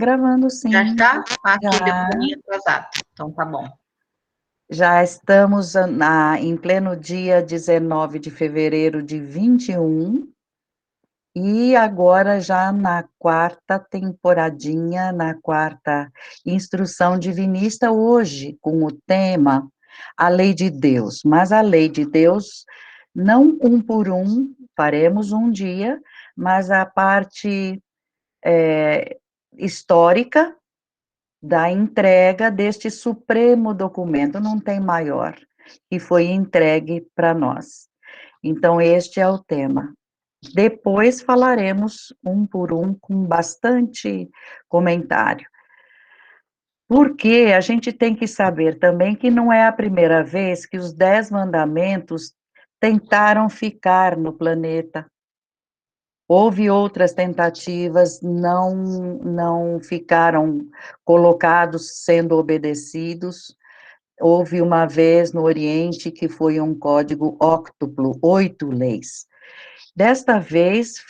Gravando Já sim, está? Aqui deu já, para mim atrasado. Então tá bom. já estamos em pleno dia 19 de fevereiro de 21 e agora já na quarta temporadinha, na quarta instrução divinista, hoje com o tema A Lei de Deus, mas a Lei de Deus, não um por um, faremos um dia, mas a parte histórica da entrega deste supremo documento, não tem maior, que foi entregue para nós. Então, este é o tema. Depois falaremos um por um, com bastante comentário. Porque a gente tem que saber também que não é a primeira vez que os 10 mandamentos tentaram ficar no planeta. Houve outras tentativas, não ficaram colocados sendo obedecidos. Houve uma vez no Oriente que foi um código óctuplo, 8 leis. Desta vez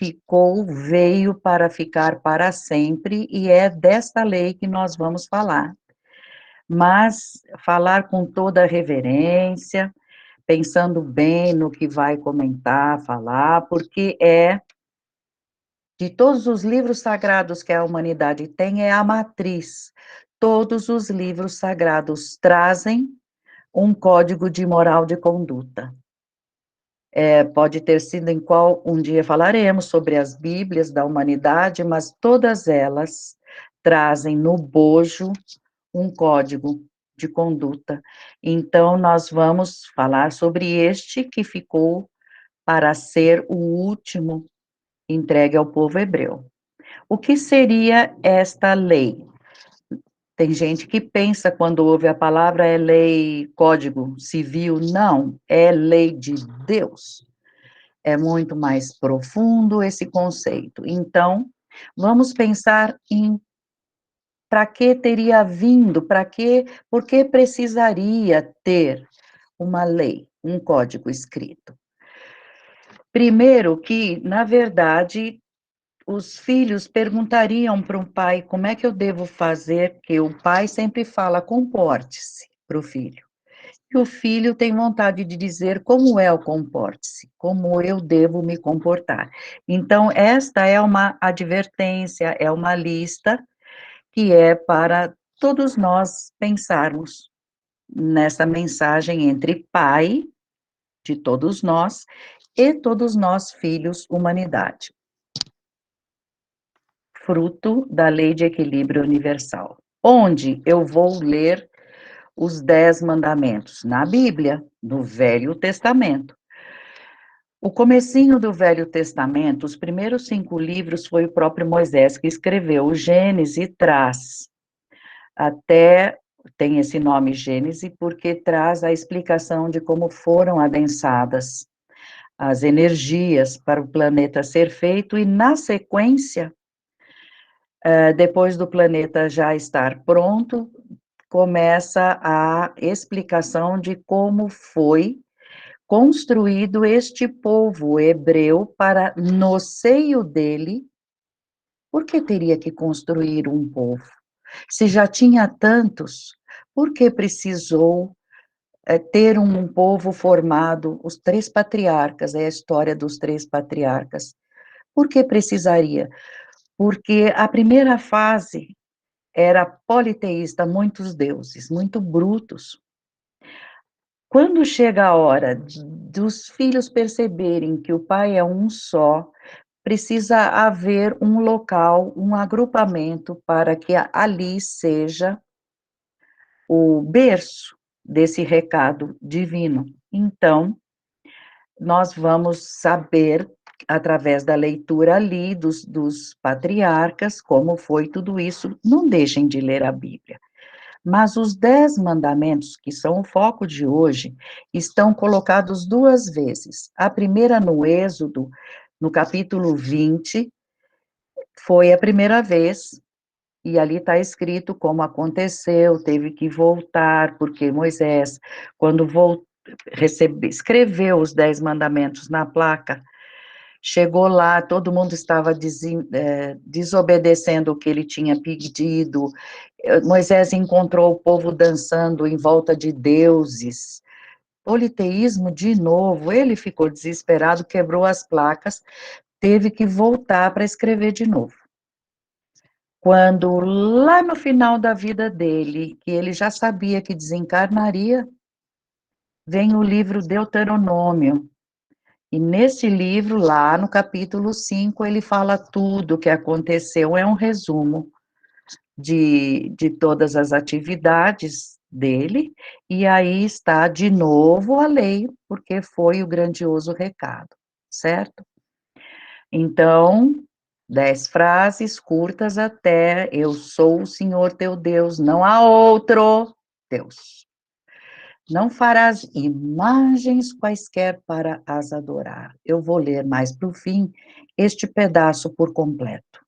veio para ficar para sempre, e é desta lei que nós vamos falar. Mas falar com toda a reverência, pensando bem no que vai comentar, falar, porque de todos os livros sagrados que a humanidade tem, é a matriz. Todos os livros sagrados trazem um código de moral de conduta. Pode ter sido em qual um dia falaremos sobre as Bíblias da humanidade, mas todas elas trazem no bojo um código de conduta. Então, nós vamos falar sobre este que ficou para ser o último entregue ao povo hebreu. O que seria esta lei? Tem gente que pensa, quando ouve a palavra, é lei, código civil. Não, é lei de Deus. É muito mais profundo esse conceito. Então, vamos pensar em para que teria vindo, por que precisaria ter uma lei, um código escrito. Primeiro que, na verdade, os filhos perguntariam para o pai como é que eu devo fazer, porque o pai sempre fala, comporte-se para o filho. E o filho tem vontade de dizer como é o comporte-se, como eu devo me comportar. Então, esta é uma advertência, é uma lista que é para todos nós pensarmos nessa mensagem entre pai, de todos nós, e todos nós, filhos, humanidade. Fruto da lei de equilíbrio universal. Onde eu vou ler os 10 mandamentos? Na Bíblia, no Velho Testamento. O comecinho do Velho Testamento, os primeiros 5 livros, foi o próprio Moisés que escreveu. O Gênesis traz, até tem esse nome Gênesis, porque traz a explicação de como foram adensadas as energias para o planeta ser feito, e na sequência, depois do planeta já estar pronto, começa a explicação de como foi construído este povo hebreu para, no seio dele, por que teria que construir um povo? Se já tinha tantos, por que precisou ter um povo formado, os 3 patriarcas, é a história dos 3 patriarcas. Por que precisaria? Porque a primeira fase era politeísta, muitos deuses, muito brutos. Quando chega a hora dos filhos perceberem que o pai é um só, precisa haver um local, um agrupamento, para que ali seja o berço desse recado divino. Então, nós vamos saber, através da leitura ali dos patriarcas, como foi tudo isso. Não deixem de ler a Bíblia. Mas os 10 mandamentos, que são o foco de hoje, estão colocados 2 vezes. A primeira no Êxodo, no capítulo 20, foi a primeira vez, e ali está escrito como aconteceu, teve que voltar, porque Moisés, quando escreveu os 10 mandamentos na placa, Chegou lá, todo mundo estava desobedecendo o que ele tinha pedido. Moisés encontrou o povo dançando em volta de deuses. Politeísmo de novo. Ele ficou desesperado, quebrou as placas, teve que voltar para escrever de novo. Quando, lá no final da vida dele, que ele já sabia que desencarnaria, vem o livro Deuteronômio. E nesse livro, lá no capítulo 5, ele fala tudo o que aconteceu, é um resumo de todas as atividades dele, e aí está de novo a lei, porque foi o grandioso recado, certo? Então, 10 frases curtas até eu sou o Senhor teu Deus, não há outro Deus. Não farás imagens quaisquer para as adorar. Eu vou ler mais para o fim este pedaço por completo.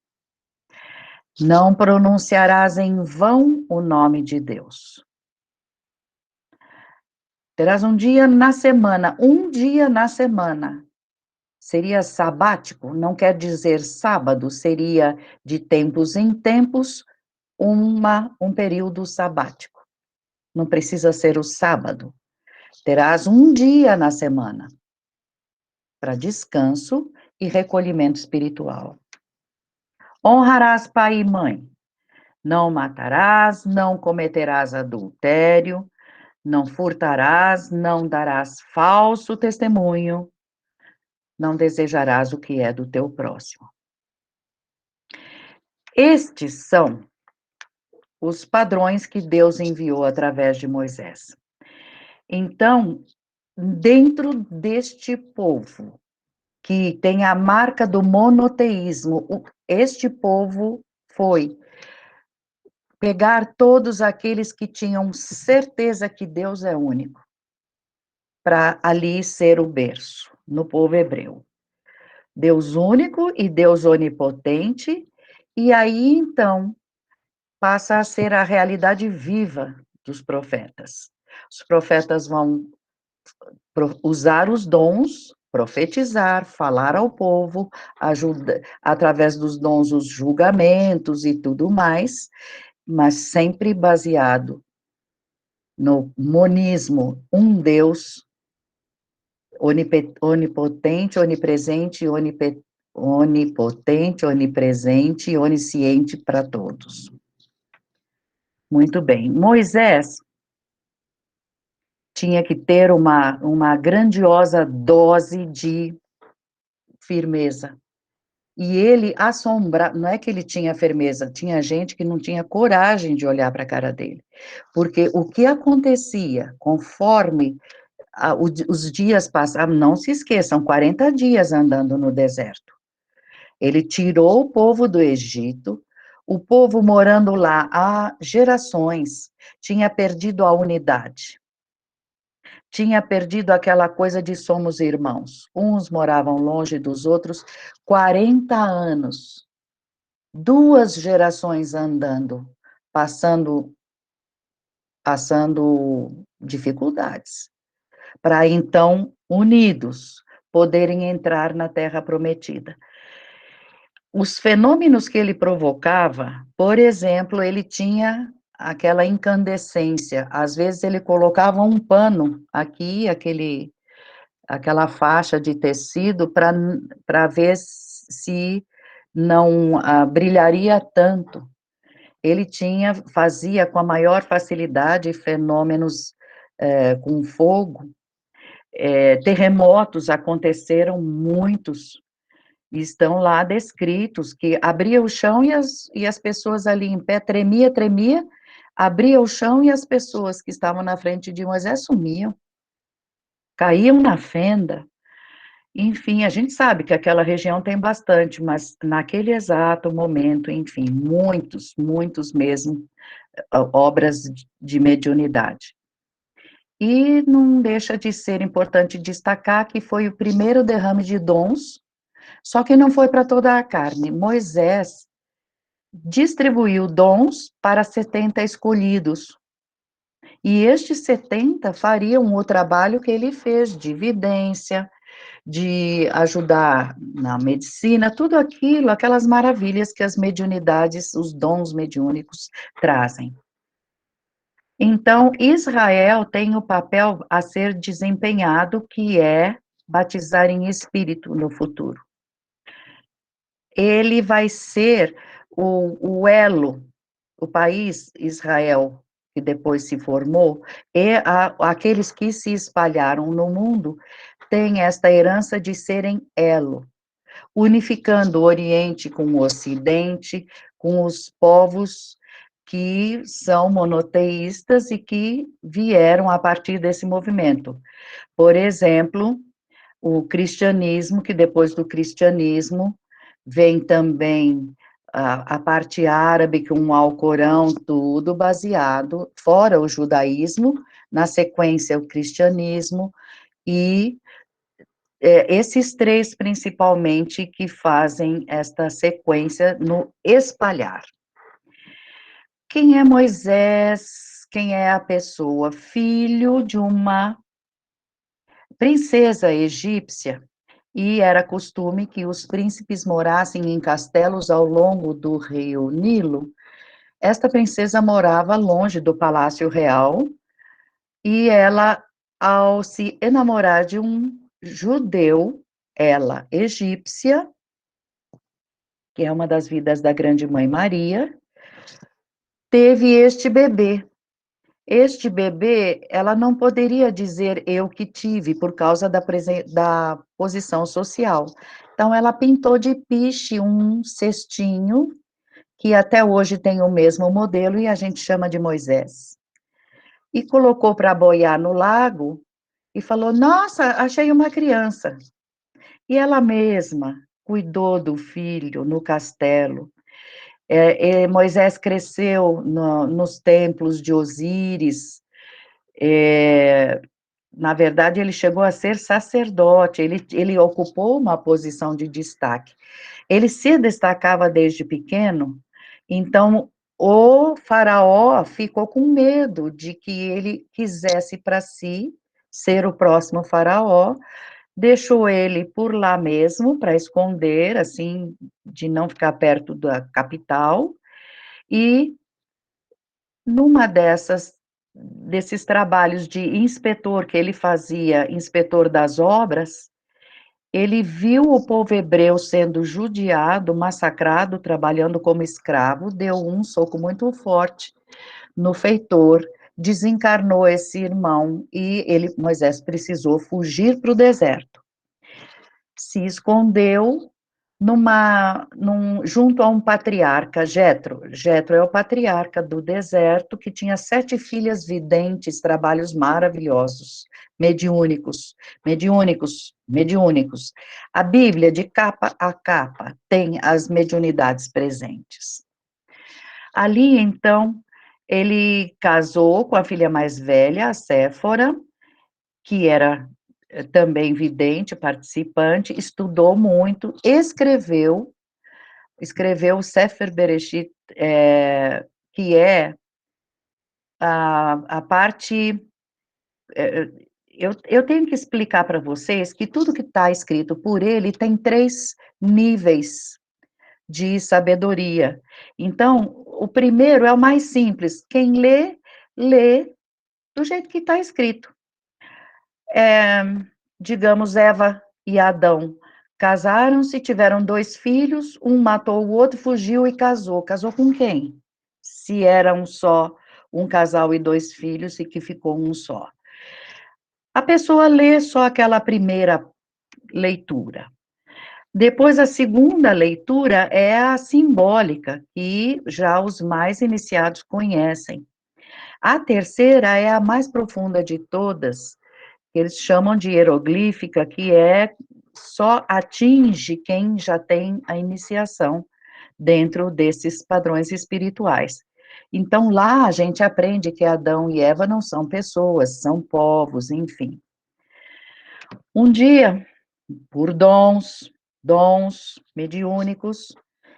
Não pronunciarás em vão o nome de Deus. Terás um dia na semana. Seria sabático, não quer dizer sábado, seria de tempos em tempos um período sabático. Não precisa ser o sábado. Terás um dia na semana para descanso e recolhimento espiritual. Honrarás pai e mãe. Não matarás, não cometerás adultério, não furtarás, não darás falso testemunho, não desejarás o que é do teu próximo. Estes são os padrões que Deus enviou através de Moisés. Então, dentro deste povo, que tem a marca do monoteísmo, este povo foi pegar todos aqueles que tinham certeza que Deus é único, para ali ser o berço, no povo hebreu. Deus único e Deus onipotente, e aí, então, passa a ser a realidade viva dos profetas. Os profetas vão usar os dons, profetizar, falar ao povo, através dos dons, os julgamentos e tudo mais, mas sempre baseado no monismo, um Deus onipotente, onipresente, onipotente, onipresente e onisciente para todos. Muito bem. Moisés tinha que ter uma grandiosa dose de firmeza. E ele não é que ele tinha firmeza, tinha gente que não tinha coragem de olhar para a cara dele. Porque o que acontecia conforme os dias passavam, não se esqueçam, 40 dias andando no deserto. Ele tirou o povo do Egito, o povo morando lá há gerações, tinha perdido a unidade. Tinha perdido aquela coisa de somos irmãos. Uns moravam longe dos outros, 40 anos, 2 gerações andando, passando dificuldades, para então, unidos, poderem entrar na Terra Prometida. Os fenômenos que ele provocava, por exemplo, ele tinha aquela incandescência, às vezes ele colocava um pano aqui, aquela faixa de tecido para ver se não brilharia tanto. Ele fazia com a maior facilidade fenômenos com fogo, terremotos aconteceram muitos, estão lá descritos, que abria o chão e as pessoas ali em pé, tremia, abria o chão e as pessoas que estavam na frente de Moisés sumiam, caíam na fenda. Enfim, a gente sabe que aquela região tem bastante, mas naquele exato momento, enfim, muitos mesmo, obras de mediunidade. E não deixa de ser importante destacar que foi o primeiro derrame de dons, só que não foi para toda a carne. Moisés distribuiu dons para 70 escolhidos, e estes 70 fariam o trabalho que ele fez de vidência, de ajudar na medicina, tudo aquilo, aquelas maravilhas que as mediunidades, os dons mediúnicos trazem. Então, Israel tem o papel a ser desempenhado, que é batizar em espírito no futuro. Ele vai ser o elo, o país Israel, que depois se formou, e aqueles que se espalharam no mundo, têm esta herança de serem elo, unificando o Oriente com o Ocidente, com os povos que são monoteístas e que vieram a partir desse movimento. Por exemplo, o cristianismo, que depois do cristianismo vem também a parte árabe, com o Alcorão, tudo baseado, fora o judaísmo, na sequência o cristianismo, e esses três principalmente que fazem esta sequência no espalhar. Quem é Moisés? Quem é a pessoa? Filho de uma princesa egípcia, e era costume que os príncipes morassem em castelos ao longo do rio Nilo. Esta princesa morava longe do palácio real, e ela, ao se enamorar de um judeu, ela egípcia, que é uma das vidas da grande mãe Maria, teve este bebê. Este bebê, ela não poderia dizer eu que tive, por causa da posição social. Então, ela pintou de piche um cestinho, que até hoje tem o mesmo modelo, e a gente chama de Moisés. E colocou para boiar no lago, e falou, nossa, achei uma criança. E ela mesma cuidou do filho no castelo. Moisés cresceu nos templos de Osíris. Na verdade, ele chegou a ser sacerdote, ele ocupou uma posição de destaque. Ele se destacava desde pequeno, então o faraó ficou com medo de que ele quisesse para si ser o próximo faraó, deixou ele por lá mesmo, para esconder, assim, de não ficar perto da capital, e numa desses trabalhos de inspetor que ele fazia, inspetor das obras, ele viu o povo hebreu sendo judiado, massacrado, trabalhando como escravo, deu um soco muito forte no feitor, desencarnou esse irmão e Moisés precisou fugir para o deserto. Se escondeu junto a um patriarca, Jetro. Jetro é o patriarca do deserto, que tinha 7 filhas videntes, trabalhos maravilhosos, mediúnicos. A Bíblia, de capa a capa, tem as mediunidades presentes. Ali, então, ele casou com a filha mais velha, a Séfora, que era também vidente, participante, estudou muito, escreveu o Sefer Bereshit, que é a parte... eu tenho que explicar para vocês que tudo que está escrito por ele tem 3 níveis de sabedoria. Então, o primeiro é o mais simples. Quem lê, lê do jeito que está escrito. Digamos, Eva e Adão casaram-se, tiveram 2 filhos, um matou o outro, fugiu e casou. Casou com quem? Se eram só um casal e 2 filhos e que ficou um só. A pessoa lê só aquela primeira leitura. Depois, a segunda leitura é a simbólica, que já os mais iniciados conhecem. A terceira é a mais profunda de todas, que eles chamam de hieroglífica, que só atinge quem já tem a iniciação dentro desses padrões espirituais. Então, lá a gente aprende que Adão e Eva não são pessoas, são povos, enfim. Um dia, por dons mediúnicos,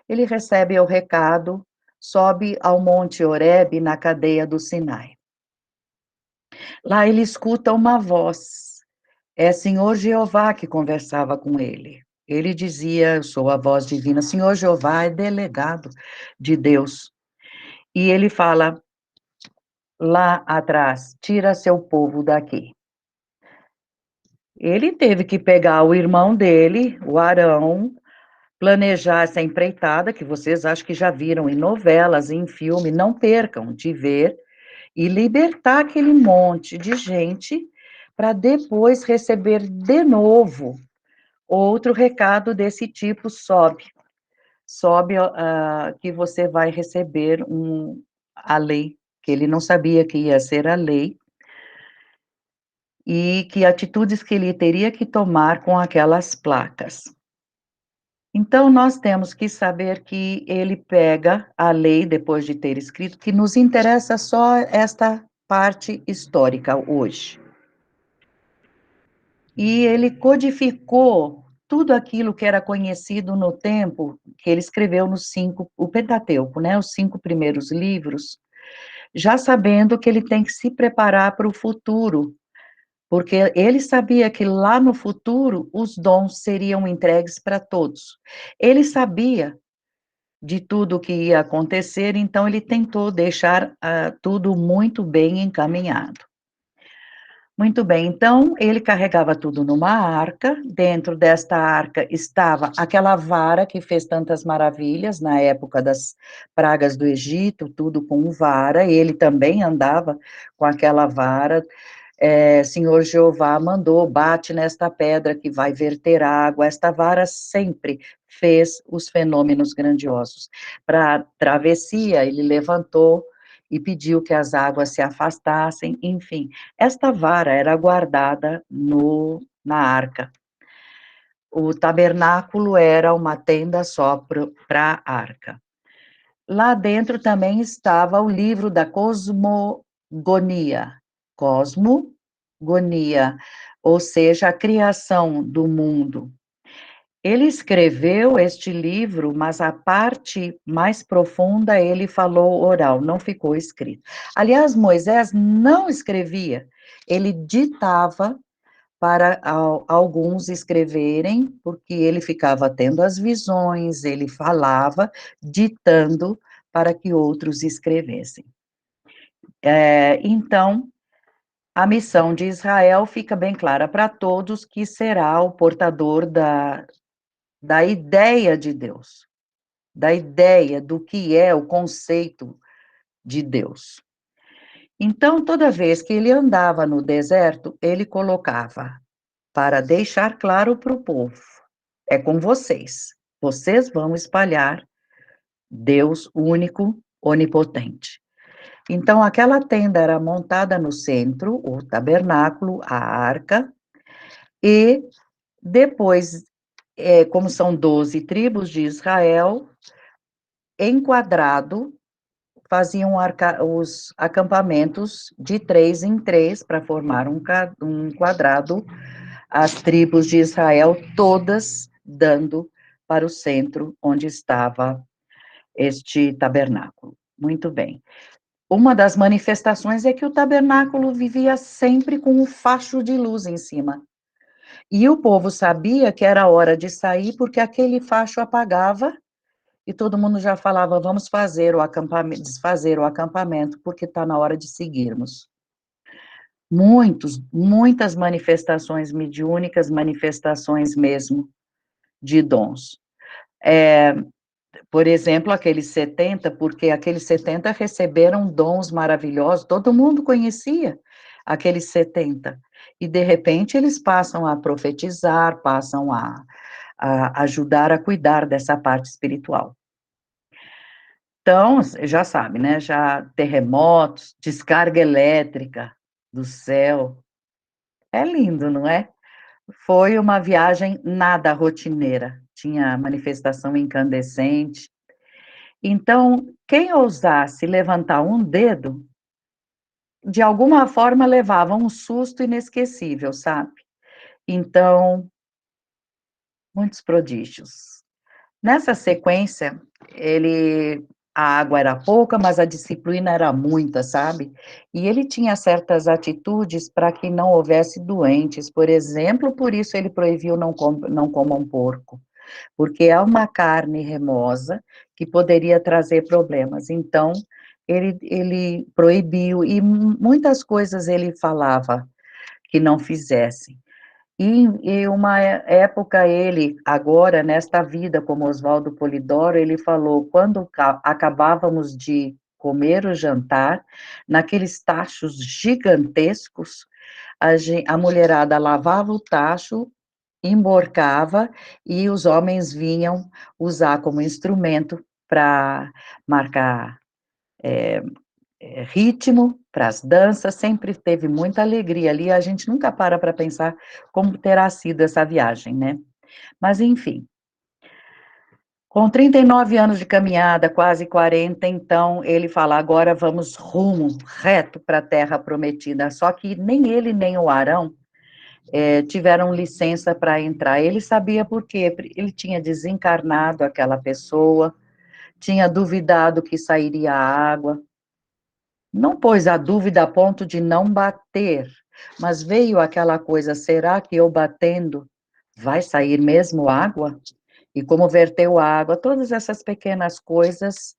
ele recebe o recado, sobe ao Monte Horebe, na cadeia do Sinai. Lá ele escuta uma voz, É Senhor Jeová que conversava com ele. Ele dizia, eu sou a voz divina, Senhor Jeová é delegado de Deus. E ele fala lá atrás, tira seu povo daqui. Ele teve que pegar o irmão dele, o Arão, planejar essa empreitada, que vocês acho que já viram em novelas, em filme, não percam de ver, e libertar aquele monte de gente para depois receber de novo outro recado desse tipo: sobe que você vai receber a lei, que ele não sabia que ia ser a lei, e que atitudes que ele teria que tomar com aquelas placas. Então, nós temos que saber que ele pega a lei, depois de ter escrito, que nos interessa só esta parte histórica hoje. E ele codificou tudo aquilo que era conhecido no tempo que ele escreveu o Pentateuco, né, os 5 primeiros livros, já sabendo que ele tem que se preparar para o futuro, porque ele sabia que lá no futuro os dons seriam entregues para todos. Ele sabia de tudo o que ia acontecer, então ele tentou deixar tudo muito bem encaminhado. Muito bem, então ele carregava tudo numa arca, dentro desta arca estava aquela vara que fez tantas maravilhas na época das pragas do Egito, tudo com vara, ele também andava com aquela vara. Senhor Jeová mandou, bate nesta pedra que vai verter água. Esta vara sempre fez os fenômenos grandiosos. Para a travessia, ele levantou e pediu que as águas se afastassem, enfim. Esta vara era guardada na arca. O tabernáculo era uma tenda só para a arca. Lá dentro também estava o livro da cosmogonia, cosmogonia, ou seja, a criação do mundo. Ele escreveu este livro, mas a parte mais profunda ele falou oral, não ficou escrito. Aliás, Moisés não escrevia, ele ditava para alguns escreverem, porque ele ficava tendo as visões, ele falava, ditando para que outros escrevessem. Então, a missão de Israel fica bem clara para todos que será o portador da ideia de Deus, da ideia do que é o conceito de Deus. Então, toda vez que ele andava no deserto, ele colocava para deixar claro para o povo: é com vocês, vocês vão espalhar Deus único, onipotente. Então, aquela tenda era montada no centro, o tabernáculo, a arca, e depois, como são 12 tribos de Israel, enquadrado, faziam os acampamentos de 3 em 3 para formar um quadrado, as tribos de Israel todas dando para o centro onde estava este tabernáculo. Muito bem. Uma das manifestações é que o tabernáculo vivia sempre com um facho de luz em cima. E o povo sabia que era hora de sair, porque aquele facho apagava e todo mundo já falava: vamos fazer o acampamento, desfazer o acampamento, porque está na hora de seguirmos. Muitas manifestações mediúnicas, manifestações mesmo de dons. Por exemplo, aqueles 70, porque aqueles 70 receberam dons maravilhosos, todo mundo conhecia aqueles 70, e de repente eles passam a profetizar, passam a ajudar a cuidar dessa parte espiritual. Então, já sabe, né, já terremotos, descarga elétrica do céu, é lindo, não é? Foi uma viagem nada rotineira, tinha manifestação incandescente. Então, quem ousasse levantar um dedo, de alguma forma levava um susto inesquecível, sabe? Então, muitos prodígios. Nessa sequência, ele a água era pouca, mas a disciplina era muita, sabe? E ele tinha certas atitudes para que não houvesse doentes, por exemplo, por isso ele proibiu não comam porco, porque é uma carne remosa que poderia trazer problemas. Então, ele proibiu, e muitas coisas ele falava que não fizessem. E uma época ele, agora, nesta vida, como Oswaldo Polidoro, ele falou, quando acabávamos de comer o jantar, naqueles tachos gigantescos, a mulherada lavava o tacho, emborcava, e os homens vinham usar como instrumento para marcar ritmo, para as danças, sempre teve muita alegria ali, a gente nunca para pensar como terá sido essa viagem, né? Mas, enfim, com 39 anos de caminhada, quase 40, então, ele fala, agora vamos rumo, reto para a terra prometida, só que nem ele, nem o Arão tiveram licença para entrar, ele sabia por quê, ele tinha desencarnado aquela pessoa, tinha duvidado que sairia água, não pôs a dúvida a ponto de não bater, mas veio aquela coisa, será que eu batendo vai sair mesmo água? E como verteu água, todas essas pequenas coisas,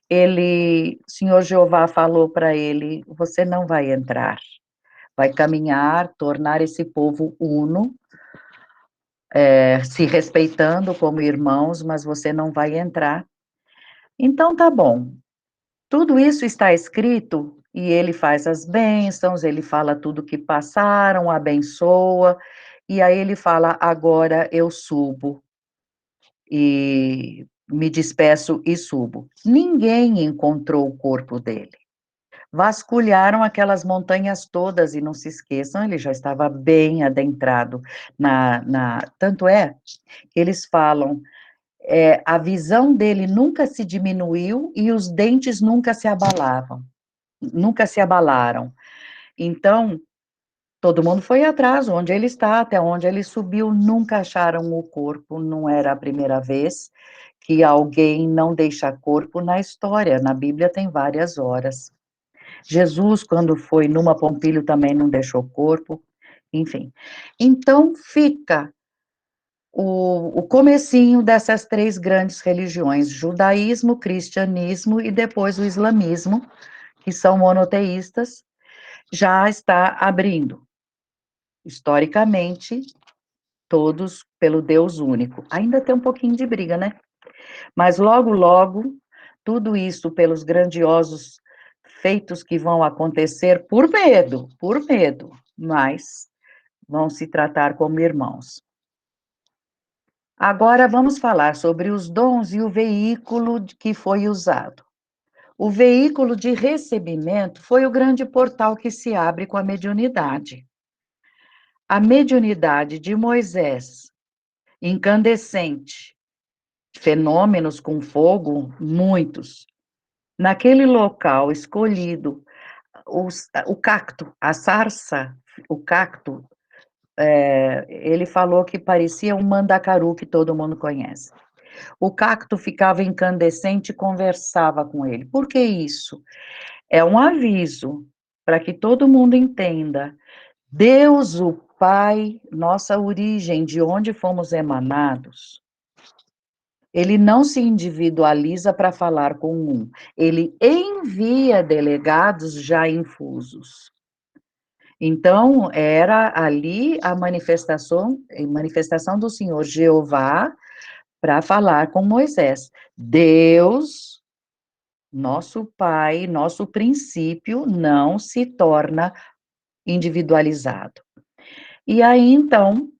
o Senhor Jeová falou para ele, você não vai entrar, vai caminhar, tornar esse povo uno, se respeitando como irmãos, mas você não vai entrar. Então tá bom, tudo isso está escrito, e ele faz as bênçãos, ele fala tudo que passaram, abençoa, e aí ele fala, agora eu subo, e me despeço e subo. Ninguém encontrou o corpo dele. Vasculharam aquelas montanhas todas, e não se esqueçam, ele já estava bem adentrado tanto é que eles falam, a visão dele nunca se diminuiu e os dentes nunca se abalaram. Então, todo mundo foi atrás, onde ele está, até onde ele subiu, nunca acharam o corpo, não era a primeira vez que alguém não deixa corpo na história, na Bíblia tem várias horas. Jesus, quando foi numa Pompílio, também não deixou corpo, enfim. Então, fica o comecinho dessas três grandes religiões, judaísmo, cristianismo e depois o islamismo, que são monoteístas, já está abrindo, historicamente, todos pelo Deus único. Ainda tem um pouquinho de briga, né? Mas logo, logo, tudo isso pelos grandiosos feitos que vão acontecer por medo, mas vão se tratar como irmãos. Agora vamos falar sobre os dons e o veículo que foi usado. O veículo de recebimento foi o grande portal que se abre com a mediunidade. A mediunidade de Moisés, incandescente, fenômenos com fogo, muitos. Naquele local escolhido, o cacto, a sarça, o cacto, ele falou que parecia um mandacaru que todo mundo conhece. O cacto ficava incandescente e conversava com ele. Por que isso? É um aviso para que todo mundo entenda. Deus, o Pai, nossa origem, de onde fomos emanados, ele não se individualiza para falar com um, ele envia delegados já infusos. Então, era ali a manifestação do Senhor Jeová para falar com Moisés. Deus, nosso Pai, nosso princípio, não se torna individualizado. E aí, então,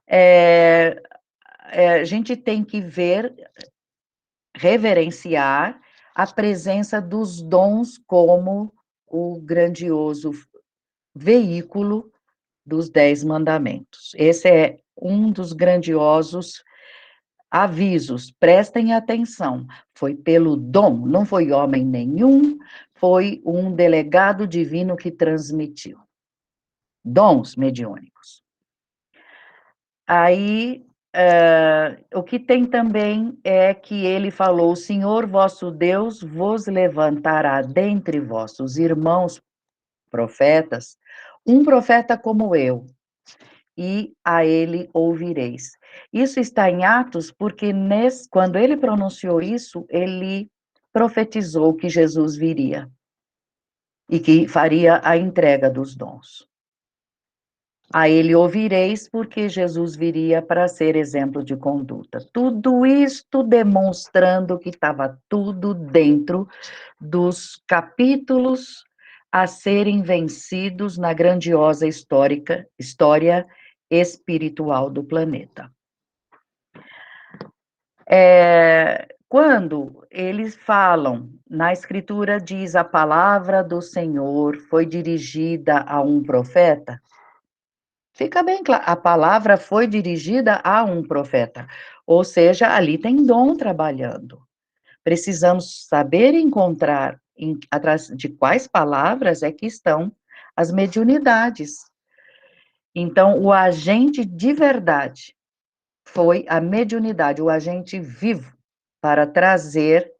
a gente tem que reverenciar a presença dos dons como o grandioso veículo dos 10 mandamentos. Esse é um dos grandiosos avisos, prestem atenção, foi pelo dom, não foi homem nenhum, foi um delegado divino que transmitiu. Dons mediúnicos. Aí, O que tem também é que ele falou: o Senhor vosso Deus vos levantará dentre vossos irmãos profetas, um profeta como eu, e a ele ouvireis. Isso está em Atos, porque quando ele pronunciou isso, ele profetizou que Jesus viria e que faria a entrega dos dons. A ele ouvireis, porque Jesus viria para ser exemplo de conduta. Tudo isto demonstrando que estava tudo dentro dos capítulos a serem vencidos na grandiosa história espiritual do planeta. Quando eles falam, na escritura diz, a palavra do Senhor foi dirigida a um profeta, fica bem claro, a palavra foi dirigida a um profeta, ou seja, ali tem dom trabalhando. Precisamos saber encontrar atrás de quais palavras é que estão as mediunidades. Então, o agente de verdade foi a mediunidade, o agente vivo, para trazer,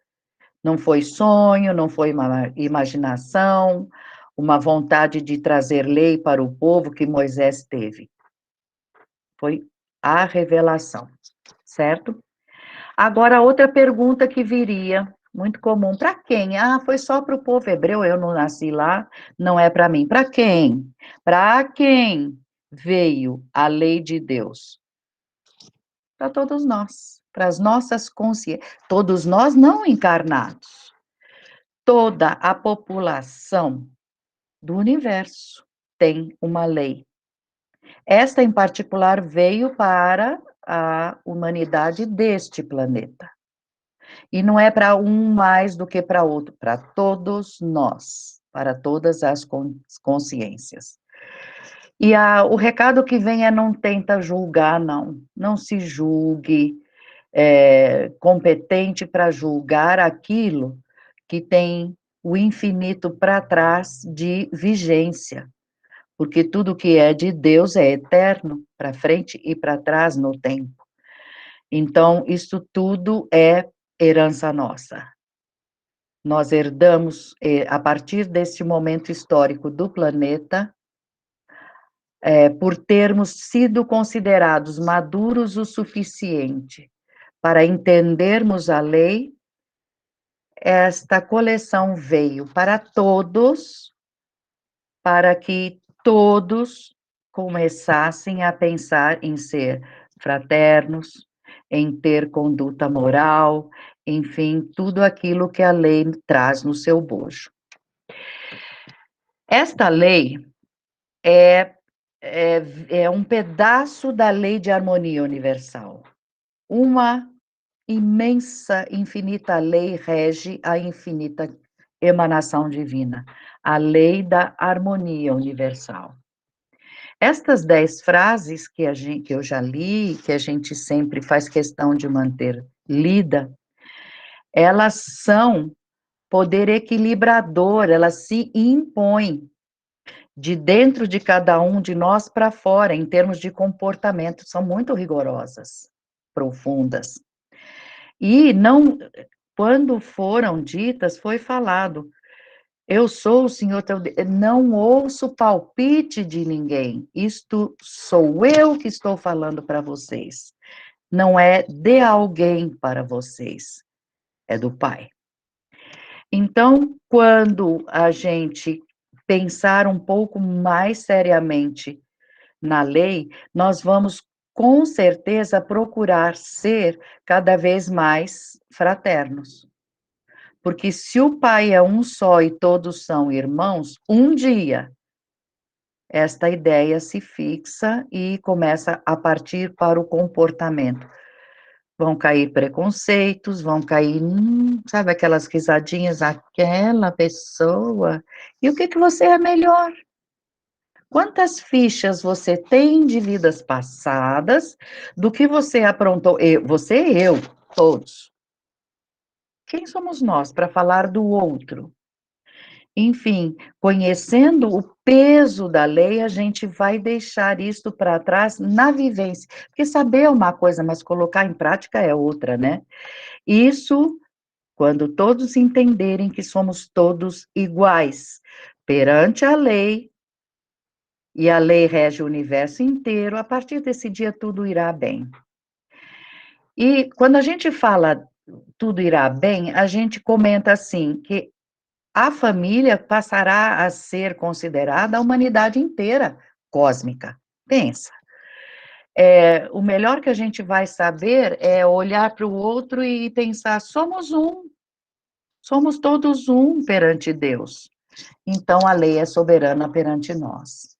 não foi sonho, não foi uma imaginação, uma vontade de trazer lei para o povo que Moisés teve. Foi a revelação, certo? Agora, outra pergunta que viria, muito comum, para quem? Ah, foi só para o povo hebreu, eu não nasci lá, não é para mim. Para quem? Para quem veio a lei de Deus? Para todos nós, para as nossas consciências, todos nós não encarnados, toda a população do universo tem uma lei. Esta, em particular, veio para a humanidade deste planeta. E não é para um mais do que para outro, para todos nós, para todas as consciências. E o recado que vem é: não tenta julgar, não se julgue competente para julgar aquilo que tem o infinito para trás de vigência, porque tudo que é de Deus é eterno, para frente e para trás no tempo. Então, isso tudo é herança nossa. Nós herdamos, a partir desse momento histórico do planeta, por termos sido considerados maduros o suficiente para entendermos a lei, esta coleção veio para todos, para que todos começassem a pensar em ser fraternos, em ter conduta moral, enfim, tudo aquilo que a lei traz no seu bojo. Esta lei é um pedaço da lei de harmonia universal. Uma imensa, infinita lei rege a infinita emanação divina, a lei da harmonia universal. Estas 10 frases que eu já li, que a gente sempre faz questão de manter lida, elas são poder equilibrador, elas se impõem de dentro de cada um de nós para fora, em termos de comportamento, são muito rigorosas, profundas. E não, quando foram ditas, foi falado: eu sou o Senhor teu Deus, não ouço palpite de ninguém, isto sou eu que estou falando para vocês, não é de alguém para vocês, é do Pai. Então, quando a gente pensar um pouco mais seriamente na lei, nós vamos com certeza procurar ser cada vez mais fraternos. Porque se o Pai é um só e todos são irmãos, um dia esta ideia se fixa e começa a partir para o comportamento. Vão cair preconceitos, vão cair, sabe, aquelas risadinhas, aquela pessoa. E o que você é melhor? Quantas fichas você tem de vidas passadas, do que você aprontou? Você e eu, todos. Quem somos nós para falar do outro? Enfim, conhecendo o peso da lei, a gente vai deixar isso para trás na vivência. Porque saber é uma coisa, mas colocar em prática é outra, né? Isso quando todos entenderem que somos todos iguais perante a lei, e a lei rege o universo inteiro, a partir desse dia tudo irá bem. E quando a gente fala tudo irá bem, a gente comenta assim, que a família passará a ser considerada a humanidade inteira cósmica. Pensa. O melhor que a gente vai saber é olhar para o outro e pensar: somos todos um perante Deus. Então a lei é soberana perante nós.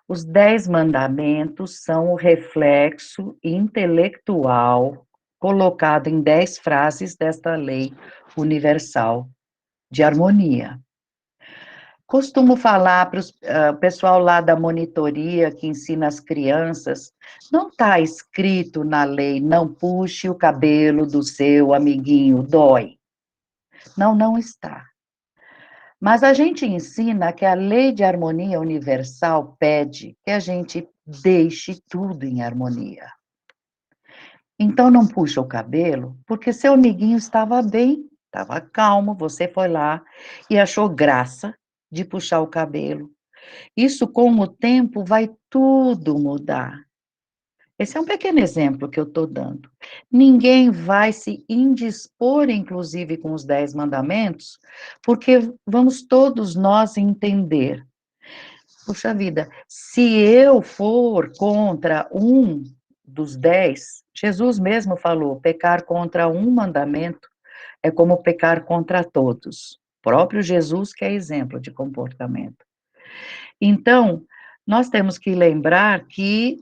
Os 10 mandamentos são o reflexo intelectual colocado em 10 frases desta lei universal de harmonia. Costumo falar para o pessoal lá da monitoria que ensina as crianças, não está escrito na lei, não puxe o cabelo do seu amiguinho, dói. Não, não está. Mas a gente ensina que a lei de harmonia universal pede que a gente deixe tudo em harmonia. Então não puxa o cabelo, porque seu amiguinho estava bem, estava calmo, você foi lá e achou graça de puxar o cabelo. Isso, com o tempo, vai tudo mudar. Esse é um pequeno exemplo que eu estou dando. Ninguém vai se indispor, inclusive, com os 10 mandamentos, porque vamos todos nós entender. Puxa vida, se eu for contra um dos 10, Jesus mesmo falou, pecar contra um mandamento é como pecar contra todos. O próprio Jesus que é exemplo de comportamento. Então, nós temos que lembrar que,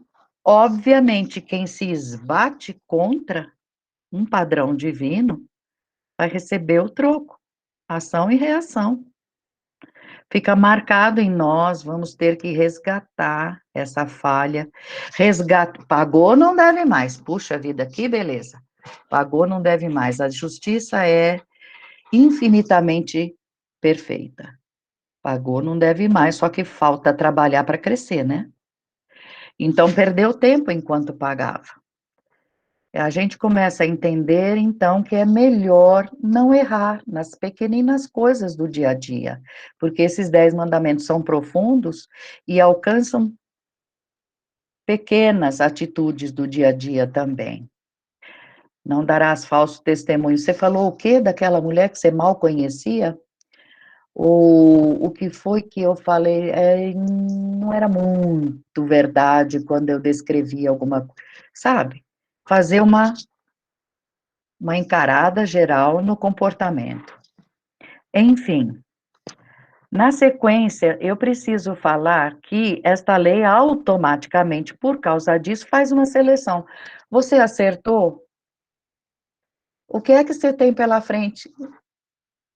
obviamente, quem se esbate contra um padrão divino vai receber o troco, ação e reação. Fica marcado em nós, vamos ter que resgatar essa falha. Pagou, não deve mais. Puxa vida, que beleza. Pagou, não deve mais. A justiça é infinitamente perfeita. Pagou, não deve mais, só que falta trabalhar para crescer, né? Então, perdeu tempo enquanto pagava. A gente começa a entender, então, que é melhor não errar nas pequeninas coisas do dia a dia, porque esses 10 mandamentos são profundos e alcançam pequenas atitudes do dia a dia também. Não darás falso testemunho. Você falou o quê daquela mulher que você mal conhecia? O que foi que eu falei? Não era muito verdade quando eu descrevi alguma coisa, sabe? Fazer uma encarada geral no comportamento. Enfim, na sequência, eu preciso falar que esta lei automaticamente, por causa disso, faz uma seleção. Você acertou? O que é que você tem pela frente?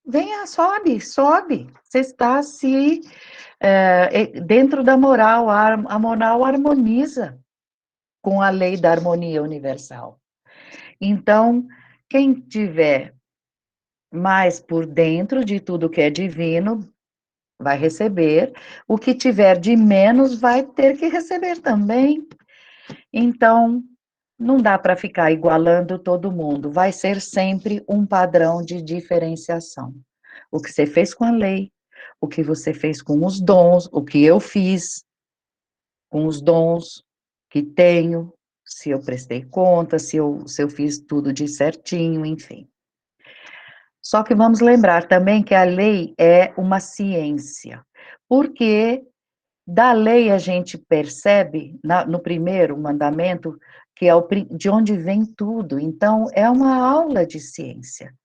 Venha, sobe, sobe. Você está se dentro da moral, a moral harmoniza com a lei da harmonia universal. Então, quem tiver mais por dentro de tudo que é divino, vai receber, o que tiver de menos vai ter que receber também. Então, não dá para ficar igualando todo mundo, vai ser sempre um padrão de diferenciação. O que você fez com a lei, o que você fez com os dons, o que eu fiz com os dons que tenho, se eu prestei conta, se eu fiz tudo de certinho, enfim. Só que vamos lembrar também que a lei é uma ciência, porque da lei a gente percebe, no primeiro mandamento, que é de onde vem tudo. Então, é uma aula de ciência.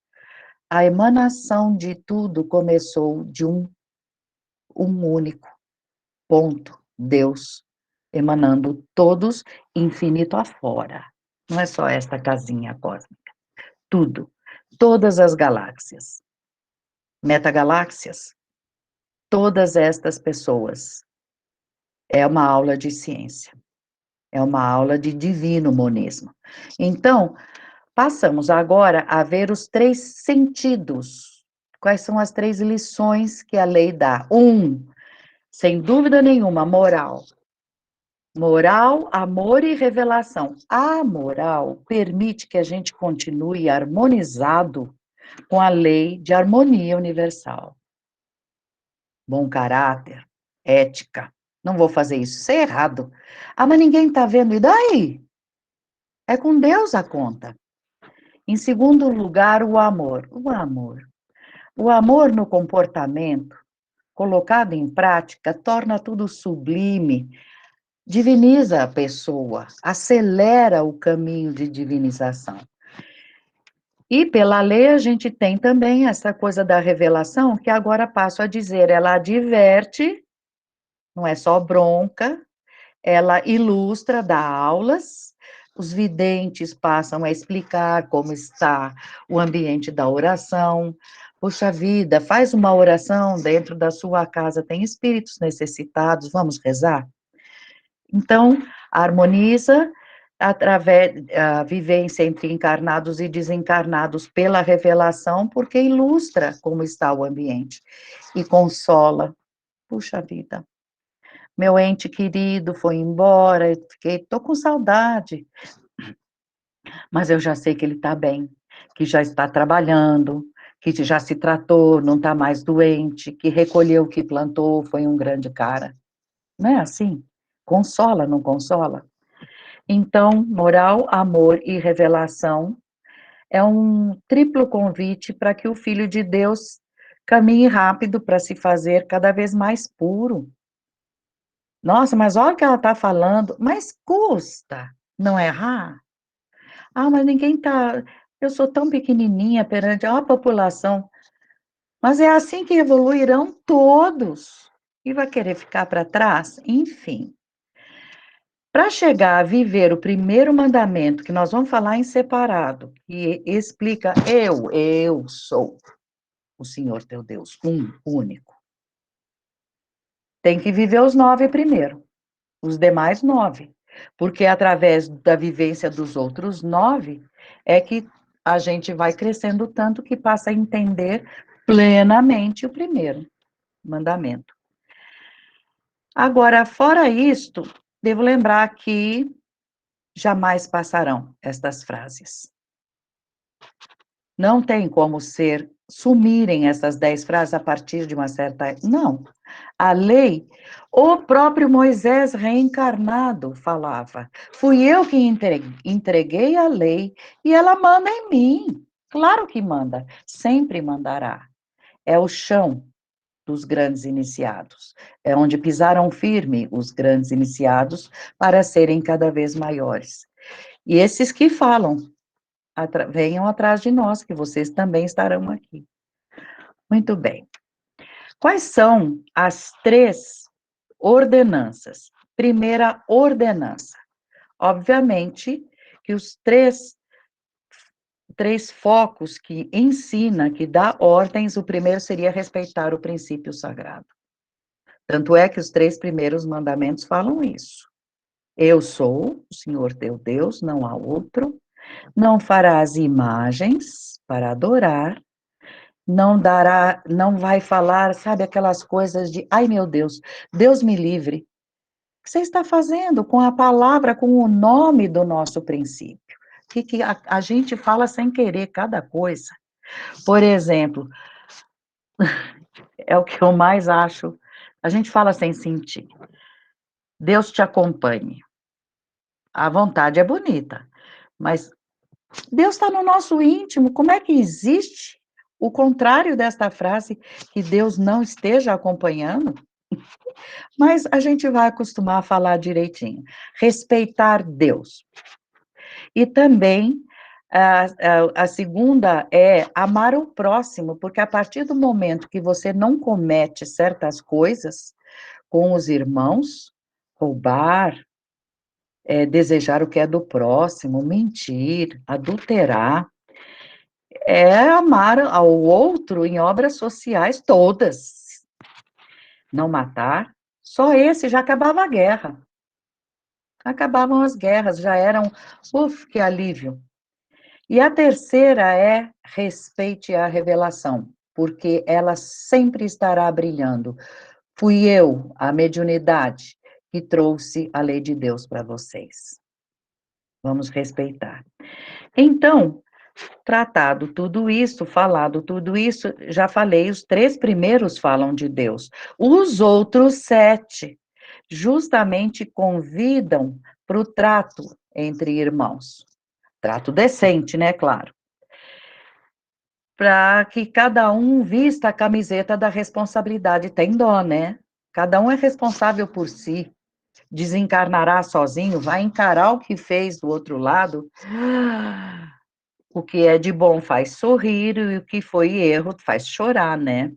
A emanação de tudo começou de um único ponto, Deus, emanando todos, infinito afora. Não é só esta casinha cósmica. Tudo. Todas as galáxias, metagaláxias, todas estas pessoas. É uma aula de ciência. É uma aula de divino monismo. Então, passamos agora a ver os 3 sentidos Quais são as 3 lições que a lei dá? Sem dúvida nenhuma, moral. Moral, amor e revelação. A moral permite que a gente continue harmonizado com a lei de harmonia universal. Bom caráter, ética. Não vou fazer isso, isso é errado. Ah, mas ninguém está vendo, e daí? É com Deus a conta. Em segundo lugar, o amor. O amor. O amor no comportamento, colocado em prática, torna tudo sublime, diviniza a pessoa, acelera o caminho de divinização. E pela lei a gente tem também essa coisa da revelação, que agora passo a dizer, ela adverte, não é só bronca, ela ilustra, dá aulas, os videntes passam a explicar como está o ambiente da oração. Puxa vida, faz uma oração dentro da sua casa, tem espíritos necessitados, vamos rezar? Então, harmoniza através a vivência entre encarnados e desencarnados pela revelação, porque ilustra como está o ambiente e consola. Puxa vida, meu ente querido foi embora, tô com saudade, mas eu já sei que ele está bem, que já está trabalhando, que já se tratou, não está mais doente, que recolheu o que plantou, foi um grande cara. Não é assim? Consola, não consola? Então, moral, amor e revelação é um triplo convite para que o Filho de Deus caminhe rápido para se fazer cada vez mais puro. Nossa, mas olha o que ela está falando, mas custa não errar? Ah, mas ninguém está. Eu sou tão pequenininha perante a população, mas é assim que evoluirão todos. E vai querer ficar para trás? Enfim. Para chegar a viver o primeiro mandamento, que nós vamos falar em separado, que explica eu sou o Senhor teu Deus, único. Tem que viver os 9 primeiro, os demais 9, porque através da vivência dos outros 9 é que a gente vai crescendo tanto que passa a entender plenamente o primeiro mandamento. Agora, fora isto, devo lembrar que jamais passarão estas frases. Não tem como sumirem essas 10 frases a partir de uma certa. Não. A lei, o próprio Moisés reencarnado falava. Fui eu que entreguei a lei e ela manda em mim. Claro que manda, sempre mandará. É o chão dos grandes iniciados. É onde pisaram firme os grandes iniciados para serem cada vez maiores. E esses que falam, venham atrás de nós, que vocês também estarão aqui. Muito bem. Quais são as 3 ordenanças? Primeira ordenança. Obviamente que os três focos que ensina, que dá ordens, o primeiro seria respeitar o princípio sagrado. Tanto é que os 3 primeiros mandamentos falam isso. Eu sou o Senhor teu Deus, não há outro. Não farás imagens para adorar, não vai falar, sabe, aquelas coisas de, ai meu Deus, Deus me livre. O que você está fazendo com a palavra, com o nome do nosso princípio? Que a gente fala sem querer cada coisa. Por exemplo, é o que eu mais acho, a gente fala sem sentir. Deus te acompanhe. A vontade é bonita, mas Deus está no nosso íntimo. Como é que existe o contrário desta frase, que Deus não esteja acompanhando? Mas a gente vai acostumar a falar direitinho. Respeitar Deus. E também, a segunda é amar o próximo, porque a partir do momento que você não comete certas coisas com os irmãos, roubar, desejar o que é do próximo, mentir, adulterar, é amar ao outro em obras sociais todas. Não matar, só esse já acabava a guerra. Acabavam as guerras, já eram, que alívio. E a terceira é respeite a revelação. porque ela sempre estará brilhando. Fui eu, a mediunidade, que trouxe a lei de Deus para vocês. Vamos respeitar. Então, tratado tudo isso, falado tudo isso, já falei, os 3 primeiros falam de Deus. Os outros 7 justamente convidam para o trato entre irmãos. Trato decente, né, claro. Para que cada um vista a camiseta da responsabilidade. Tem dó, né? Cada um é responsável por si. Desencarnará sozinho, vai encarar o que fez do outro lado. O que é de bom faz sorrir e o que foi erro faz chorar, né?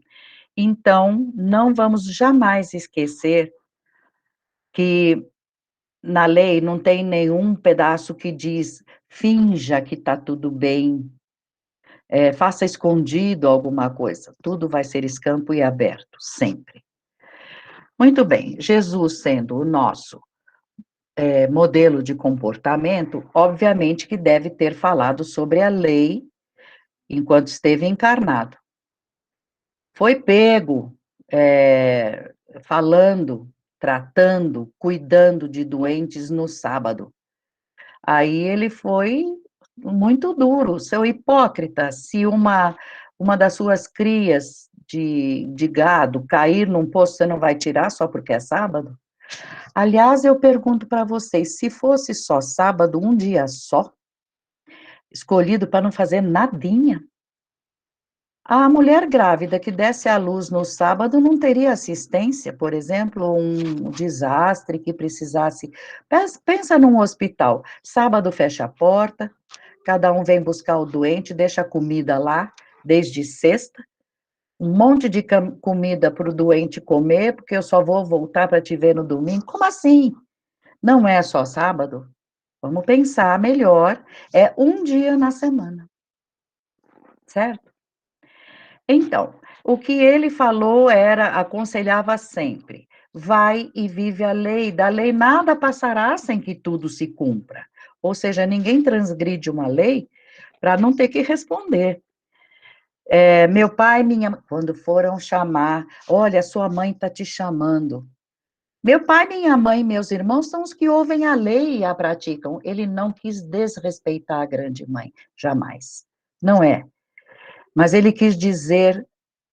Então, não vamos jamais esquecer que na lei não tem nenhum pedaço que diz finja que está tudo bem, faça escondido alguma coisa. Tudo vai ser escampo e aberto, sempre. Muito bem, Jesus sendo o nosso modelo de comportamento, obviamente que deve ter falado sobre a lei enquanto esteve encarnado. Foi pego falando, tratando, cuidando de doentes no sábado. Aí ele foi muito duro, seu hipócrita, se uma das suas crias de gado cair num poço, você não vai tirar só porque é sábado? Aliás, eu pergunto para vocês, se fosse só sábado, um dia só, escolhido para não fazer nadinha, a mulher grávida que desse à luz no sábado não teria assistência, por exemplo, um desastre que precisasse. Pensa num hospital. Sábado fecha a porta, cada um vem buscar o doente, deixa a comida lá, desde sexta, um monte de comida para o doente comer, porque eu só vou voltar para te ver no domingo. Como assim? Não é só sábado? Vamos pensar melhor. É um dia na semana, certo? Então, o que ele falou era, aconselhava sempre, vai e vive a lei, da lei nada passará sem que tudo se cumpra. Ou seja, ninguém transgride uma lei para não ter que responder. Meu pai, quando foram chamar, olha, sua mãe está te chamando. Meu pai, minha mãe e meus irmãos são os que ouvem a lei e a praticam. Ele não quis desrespeitar a grande mãe, jamais. Não é. Mas ele quis dizer,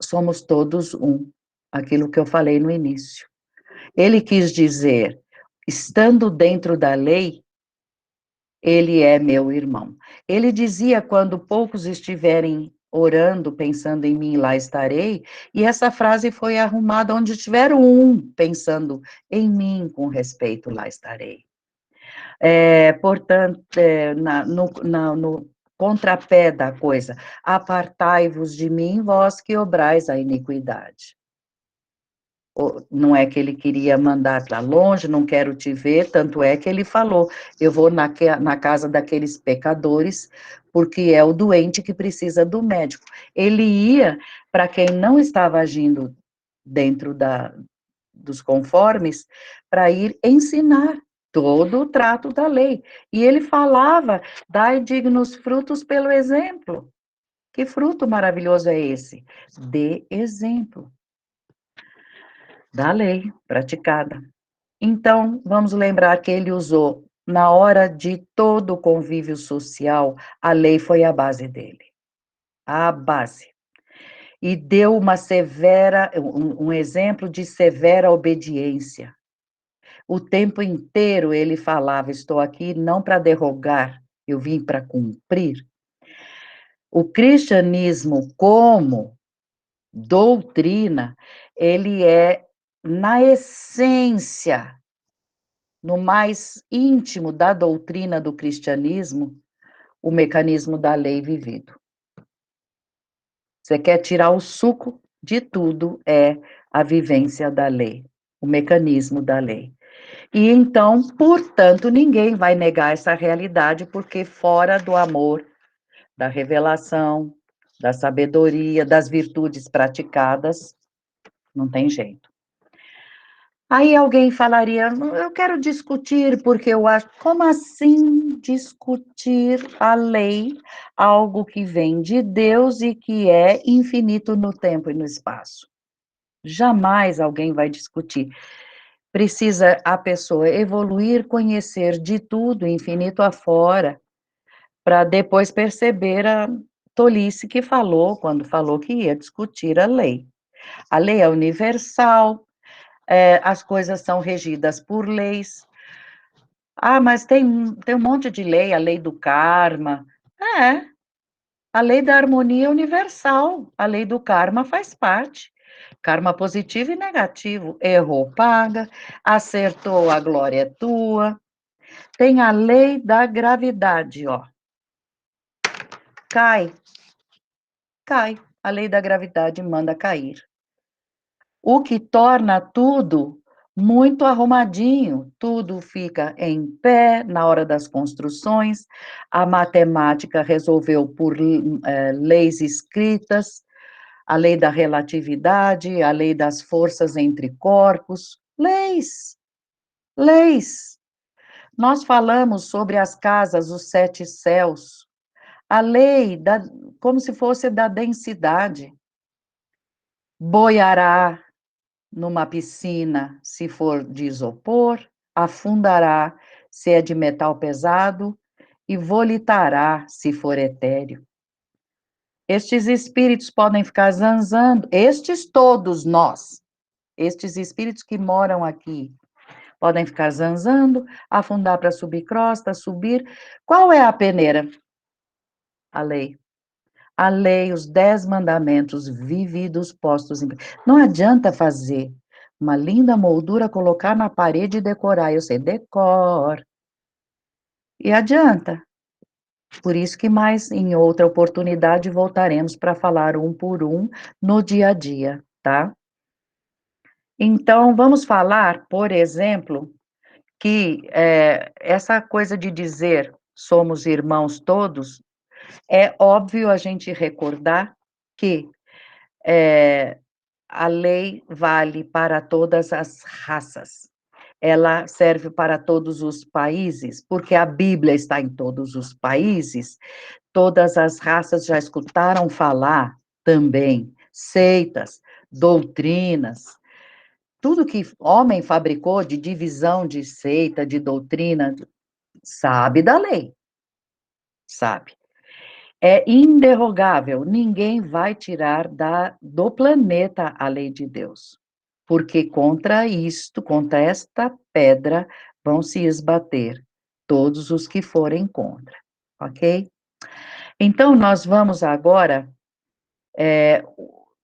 somos todos um, aquilo que eu falei no início. Ele quis dizer, estando dentro da lei, ele é meu irmão. Ele dizia, quando poucos estiverem orando, pensando em mim, lá estarei, e essa frase foi arrumada onde estiver um pensando em mim, com respeito, lá estarei. Portanto, no contrapé da coisa, apartai-vos de mim, vós que obrais a iniquidade. Não é que ele queria mandar para longe, não quero te ver, tanto é que ele falou, eu vou na casa daqueles pecadores, porque é o doente que precisa do médico. Ele ia para quem não estava agindo dentro dos conformes, para ir ensinar todo o trato da lei. E ele falava, dai dignos frutos pelo exemplo. Que fruto maravilhoso é esse? De exemplo da lei praticada. Então, vamos lembrar que ele usou, na hora de todo o convívio social, a lei foi a base dele. A base. E deu um exemplo de severa obediência. O tempo inteiro ele falava, estou aqui não para derrogar, eu vim para cumprir. O cristianismo como doutrina, ele é, na essência, no mais íntimo da doutrina do cristianismo, o mecanismo da lei vivido. Você quer tirar o suco de tudo, é a vivência da lei, o mecanismo da lei. E então, portanto, ninguém vai negar essa realidade, porque fora do amor, da revelação, da sabedoria, das virtudes praticadas, não tem jeito. Aí alguém falaria: eu quero discutir, porque eu acho. Como assim discutir a lei, algo que vem de Deus e que é infinito no tempo e no espaço? Jamais alguém vai discutir. Precisa a pessoa evoluir, conhecer de tudo, infinito afora, para depois perceber a tolice que falou, quando falou que ia discutir a lei. A lei é universal, as coisas são regidas por leis. Ah, mas tem um monte de lei, a lei do karma. É, a lei da harmonia é universal, a lei do karma faz parte. Karma positivo e negativo. Errou, paga. Acertou, a glória é tua. Tem a lei da gravidade, ó. Cai, cai. A lei da gravidade manda cair. O que torna tudo muito arrumadinho, tudo fica em pé na hora das construções, a matemática resolveu por leis escritas, a lei da relatividade, a lei das forças entre corpos, leis, leis. Nós falamos sobre as casas, os sete céus, a lei da, como se fosse da densidade, boiará numa piscina, se for de isopor, afundará, se é de metal pesado, e volitará, se for etéreo. Estes espíritos podem ficar zanzando, estes todos nós, estes espíritos que moram aqui, podem ficar zanzando, afundar para subir crosta, subir. Qual é a peneira? A lei. A lei, os 10 mandamentos vividos, postos em... Não adianta fazer uma linda moldura, colocar na parede e decorar. Eu sei, decor. E adianta. Por isso que mais em outra oportunidade voltaremos para falar um por um no dia a dia, tá? Então, vamos falar, por exemplo, que essa coisa de dizer somos irmãos todos, é óbvio a gente recordar que a lei vale para todas as raças. Ela serve para todos os países, porque a Bíblia está em todos os países. Todas as raças já escutaram falar também, seitas, doutrinas, tudo que homem fabricou de divisão de seita, de doutrina, sabe da lei, sabe. É inderrogável, ninguém vai tirar do planeta a lei de Deus, porque contra isto, contra esta pedra, vão se esbater todos os que forem contra, ok? Então, nós vamos agora,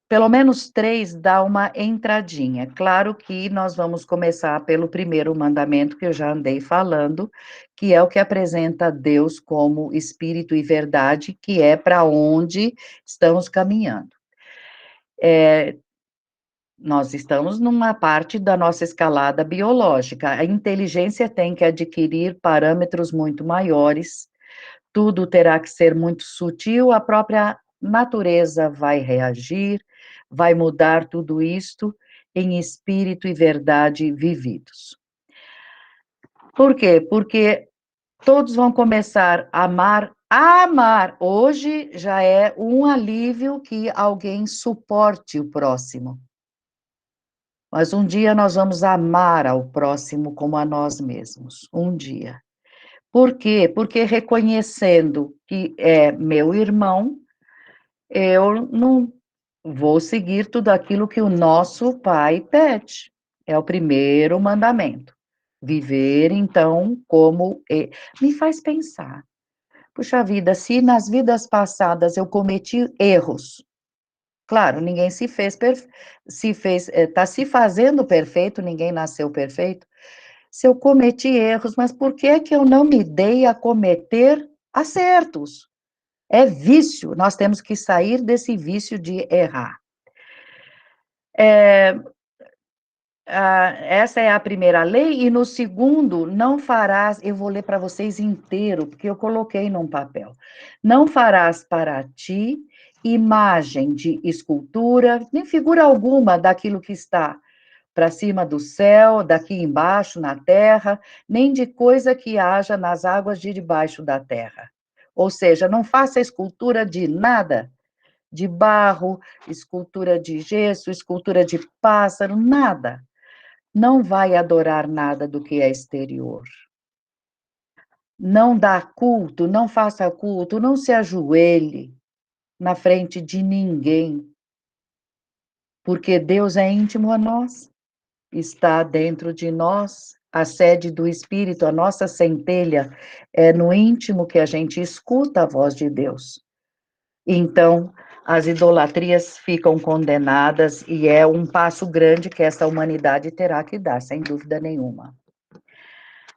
pelo menos 3, dar uma entradinha. Claro que nós vamos começar pelo primeiro mandamento, que eu já andei falando, que é o que apresenta Deus como Espírito e verdade, que é para onde estamos caminhando. Nós estamos numa parte da nossa escalada biológica. A inteligência tem que adquirir parâmetros muito maiores, tudo terá que ser muito sutil, a própria natureza vai reagir, vai mudar tudo isto em espírito e verdade vividos. Por quê? Porque todos vão começar a amar. Amar hoje já é um alívio que alguém suporte o próximo. Mas um dia nós vamos amar ao próximo como a nós mesmos. Um dia. Por quê? Porque reconhecendo que é meu irmão, eu não vou seguir tudo aquilo que o nosso pai pede. É o primeiro mandamento. Viver, então, como... Me faz pensar. Puxa vida, se nas vidas passadas eu cometi erros, claro, ninguém está se fazendo perfeito, ninguém nasceu perfeito. Se eu cometi erros, mas por que que eu não me dei a cometer acertos? É vício, nós temos que sair desse vício de errar. Essa é a primeira lei, e no segundo, não farás, eu vou ler para vocês inteiro, porque eu coloquei num papel. Não farás para ti imagem de escultura, nem figura alguma daquilo que está, para cima do céu, daqui embaixo na terra, nem de coisa que haja nas águas de debaixo da terra. Ou seja, não faça escultura de nada, de barro, escultura de gesso, escultura de pássaro, nada. Não vai adorar nada do que é exterior. Não dá culto, não faça culto, não se ajoelhe na frente de ninguém, porque Deus é íntimo a nós, está dentro de nós, a sede do Espírito, a nossa centelha, é no íntimo que a gente escuta a voz de Deus. Então, as idolatrias ficam condenadas e é um passo grande que essa humanidade terá que dar, sem dúvida nenhuma.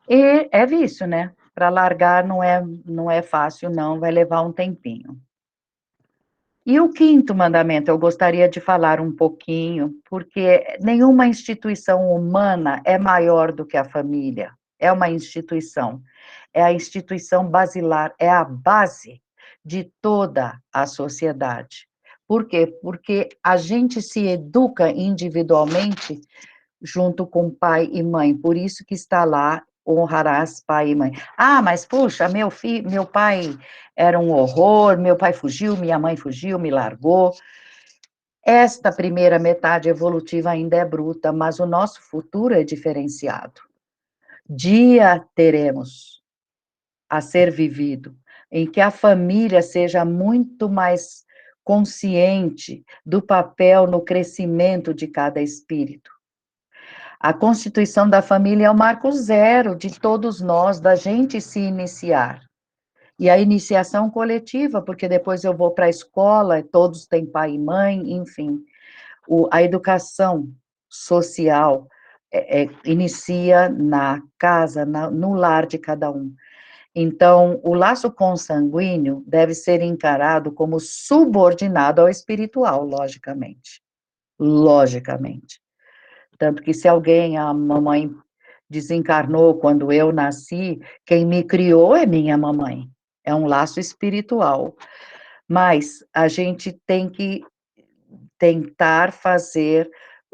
E é vício, né? Para largar não é fácil, não, vai levar um tempinho. E o quinto mandamento, eu gostaria de falar um pouquinho, porque nenhuma instituição humana é maior do que a família. É uma instituição, é a instituição basilar, é a base de toda a sociedade. Por quê? Porque a gente se educa individualmente junto com pai e mãe, por isso que está lá, honrarás pai e mãe. Ah, mas puxa, meu pai era um horror, meu pai fugiu, minha mãe fugiu, me largou. Esta primeira metade evolutiva ainda é bruta, mas o nosso futuro é diferenciado. Dia teremos a ser vivido, em que a família seja muito mais consciente do papel no crescimento de cada espírito. A constituição da família é o marco zero de todos nós, da gente se iniciar. E a iniciação coletiva, porque depois eu vou para a escola, todos têm pai e mãe, enfim. A educação social inicia na casa, no lar de cada um. Então, o laço consanguíneo deve ser encarado como subordinado ao espiritual, logicamente. Logicamente. Tanto que se alguém, a mamãe desencarnou quando eu nasci, quem me criou é minha mamãe. É um laço espiritual. Mas a gente tem que tentar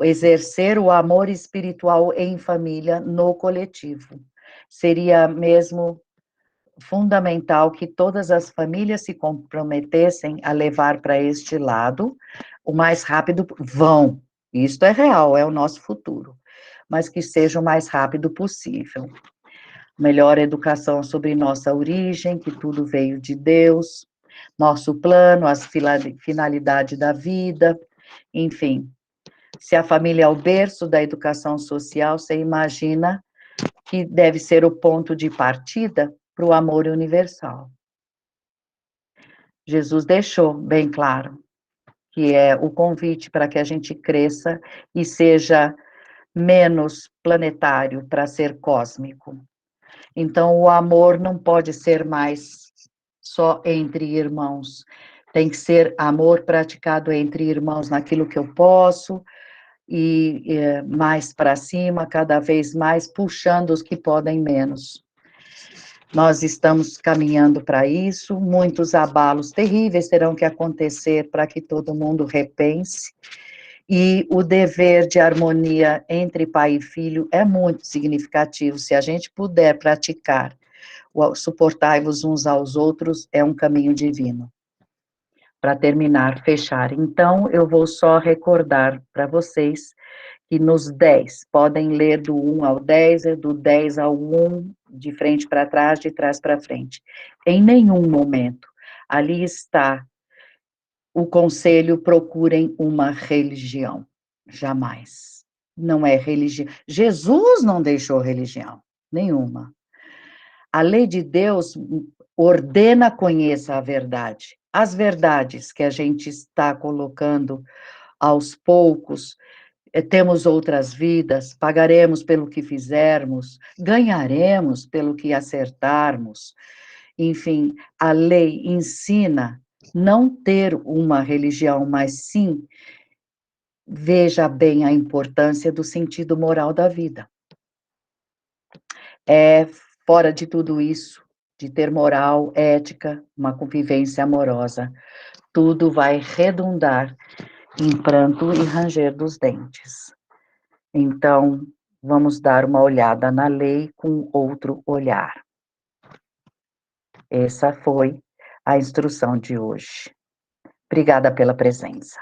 exercer o amor espiritual em família, no coletivo. Seria mesmo fundamental que todas as famílias se comprometessem a levar para este lado o mais rápido vão. Isto é real, é o nosso futuro, mas que seja o mais rápido possível. Melhor educação sobre nossa origem, que tudo veio de Deus, nosso plano, as finalidade da vida, enfim. Se a família é o berço da educação social, você imagina que deve ser o ponto de partida para o amor universal. Jesus deixou bem claro que é o convite para que a gente cresça e seja menos planetário para ser cósmico. Então, o amor não pode ser mais só entre irmãos. Tem que ser amor praticado entre irmãos naquilo que eu posso e mais para cima, cada vez mais, puxando os que podem menos. Nós estamos caminhando para isso, muitos abalos terríveis terão que acontecer para que todo mundo repense, e o dever de harmonia entre pai e filho é muito significativo. Se a gente puder praticar o suportai-vos uns aos outros, é um caminho divino. Para terminar, fechar. Então, eu vou só recordar para vocês que nos 10, podem ler do 1 ao 10, do 10 ao 1, de frente para trás, de trás para frente. Em nenhum momento, ali está o conselho, procurem uma religião. Jamais. Não é religião. Jesus não deixou religião, nenhuma. A lei de Deus ordena, conheça a verdade. As verdades que a gente está colocando aos poucos, temos outras vidas, pagaremos pelo que fizermos, ganharemos pelo que acertarmos. Enfim, a lei ensina não ter uma religião, mas sim, veja bem a importância do sentido moral da vida. É fora de tudo isso, de ter moral, ética, uma convivência amorosa, tudo vai redundar em pranto e ranger dos dentes. Então, vamos dar uma olhada na lei com outro olhar. Essa foi a instrução de hoje. Obrigada pela presença.